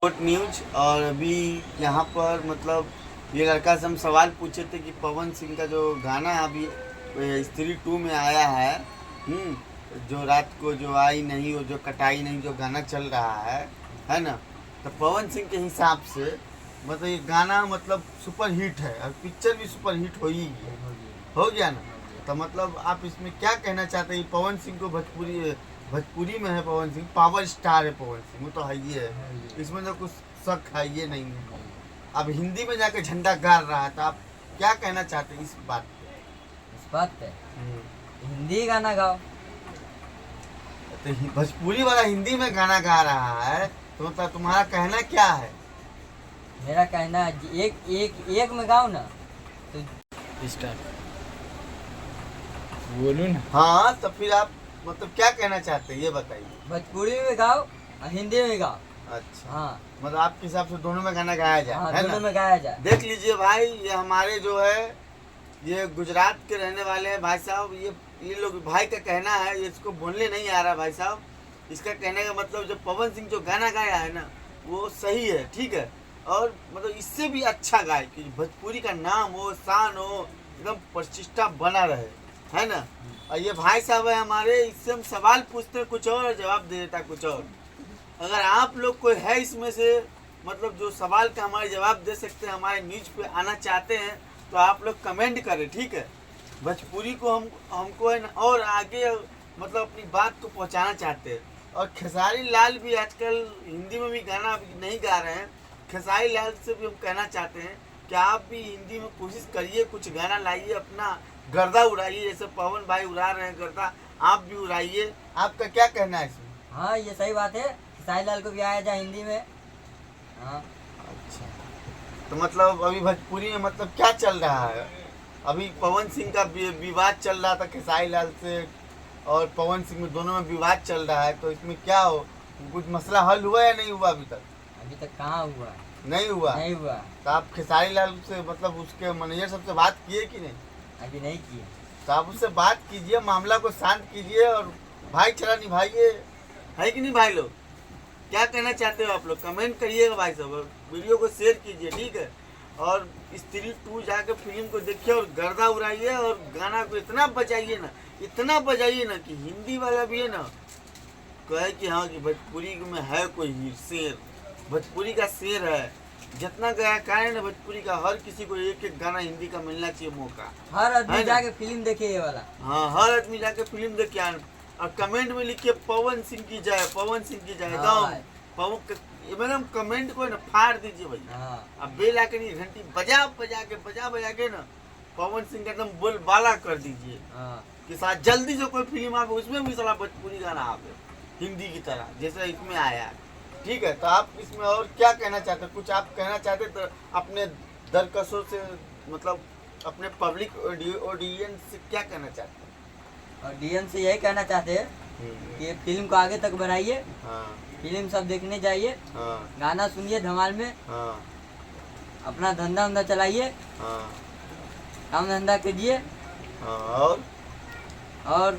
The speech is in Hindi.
Good news. और अभी यहाँ पर मतलब ये लड़का से हम सवाल पूछे थे कि पवन सिंह का जो गाना अभी स्त्री 2 में आया है, जो रात को जो आई नहीं वो जो कटाई नहीं जो गाना चल रहा है ना। तो पवन सिंह के हिसाब से मतलब ये गाना मतलब सुपर हिट है और पिक्चर भी सुपर हिट हो ही गया, हो गया ना। तो मतलब आप इसमें क्या कहना चाहते हैं? पवन सिंह को भोजपुरी में है, पवन सिंह पावर स्टार है, पवन सिंह वो तो है ही है, इसमें तो कुछ शक है ये नहीं है। अब हिंदी में जाके झंडा गाड़ रहा है, तो आप क्या कहना चाहते हैं इस बात पे? इस बात पे हिंदी गाना गाओ। तो भोजपुरी वाला हिंदी में गाना गा रहा है, तो मतलब तुम्हारा कहना क्या है? मेरा कहना है एक एक एक में गाओ ना तो स्टार्ट बोलूँ ना। हाँ, तो फिर आप मतलब क्या कहना चाहते हैं ये बताइए। भोजपुरी में गाओ और हिंदी में गाओ। अच्छा, हाँ मतलब आपके हिसाब से दोनों में गाना गाया जाए, हाँ, है दोनों ना? में गाया जाए। देख लीजिए भाई, ये हमारे जो है ये गुजरात के रहने वाले हैं भाई साहब। ये लोग भाई का कहना है, ये इसको बोलने नहीं आ रहा भाई साहब। इसका कहने का मतलब जो पवन सिंह जो गाना गाया है ना वो सही है, ठीक है। और मतलब इससे भी अच्छा गाए कि भोजपुरी का नाम हो, शान हो, एकदम प्रतिष्ठा बना रहे, है ना। और ये भाई साहब है हमारे, इससे हम सवाल पूछते हैं कुछ और, जवाब दे देता कुछ और। अगर आप लोग कोई है इसमें से मतलब जो सवाल का हमारे जवाब दे सकते हैं, हमारे न्यूज पे आना चाहते हैं, तो आप लोग कमेंट करें, ठीक है। भोजपुरी को हमको है ना और आगे मतलब अपनी बात को पहुंचाना चाहते हैं। और खेसारी लाल भी आजकल हिंदी में भी गाना अभी नहीं गा रहे हैं। खेसारी लाल से भी हम कहना चाहते हैं कि आप भी हिंदी में कोशिश करिए, कुछ गाना लाइए, अपना गर्दा उड़ाइए, जैसे पवन भाई उड़ा रहे हैं गर्दा, आप भी उड़ाइए। आपका क्या कहना है इसमें? हाँ ये सही बात है, साई लाल को भी आया जाए हिंदी में। हाँ अच्छा, तो मतलब अभी भोजपुरी में मतलब क्या चल रहा है? अभी पवन सिंह का विवाद चल रहा था खेसारी लाल से, और पवन सिंह में दोनों में विवाद चल रहा है, तो इसमें क्या हो, कुछ मसला हल हुआ या नहीं हुआ अभी तक? अभी तक कहाँ हुआ? नहीं हुआ। नहीं हुआ। तो आप खेसारी लाल से मतलब उसके मैनेजर सबसे बात किए कि नहीं? अभी नहीं किए। तो आप उससे बात कीजिए, मामला को शांत कीजिए और भाईचारा निभाइए, है कि नहीं भाई लोग? क्या कहना चाहते हो आप लोग? कमेंट करिएगा भाई साहब, और वीडियो को शेयर कीजिए, ठीक है। और स्त्री 2 जाकर फिल्म को देखिए और गर्दा उड़ाइए, और गाना को इतना बजाइए ना, इतना बजाइए ना कि हिंदी वाला भी है ना कहे कि हाँ कि भोजपुरी में है कोई शेर, भोजपुरी का शेर है। जितना गायकार है ना भोजपुरी का, हर किसी को एक एक गाना हिंदी का मिलना चाहिए मौका। हर आदमी है ना? जाके फिल्म देखे ये वाला। हाँ, हर आदमी जाके फिल्म देख के आए और कमेंट में लिखिए पवन सिंह की जय, पवन सिंह की जय। हाँ। पवन मैडम कमेंट को ना फाड़ दीजिए भैया। हाँ अब बेल आके नहीं, घंटी बजा के ना पवन सिंह का एकदम बोल बाला कर दीजिए हाँ कि साथ जल्दी से कोई फिल्म आवे उसमें भी साला भोजपुरी गाना आवे हिंदी की तरह जैसे इसमें आया है, ठीक है। तो आप इसमें और क्या कहना चाहते हैं? कुछ आप कहना चाहते तो अपने दर्शकों से मतलब अपने पब्लिक ऑडियंस से क्या कहना चाहते हैं? और डीएम से यही कहना चाहते हैं कि फिल्म को आगे तक बढ़ाइए, हाँ फिल्म सब देखने जाइए, हाँ गाना सुनिए धमाल में, हाँ अपना धंधा उंधा चलाइए, हाँ काम धंधा कीजिए। हाँ। और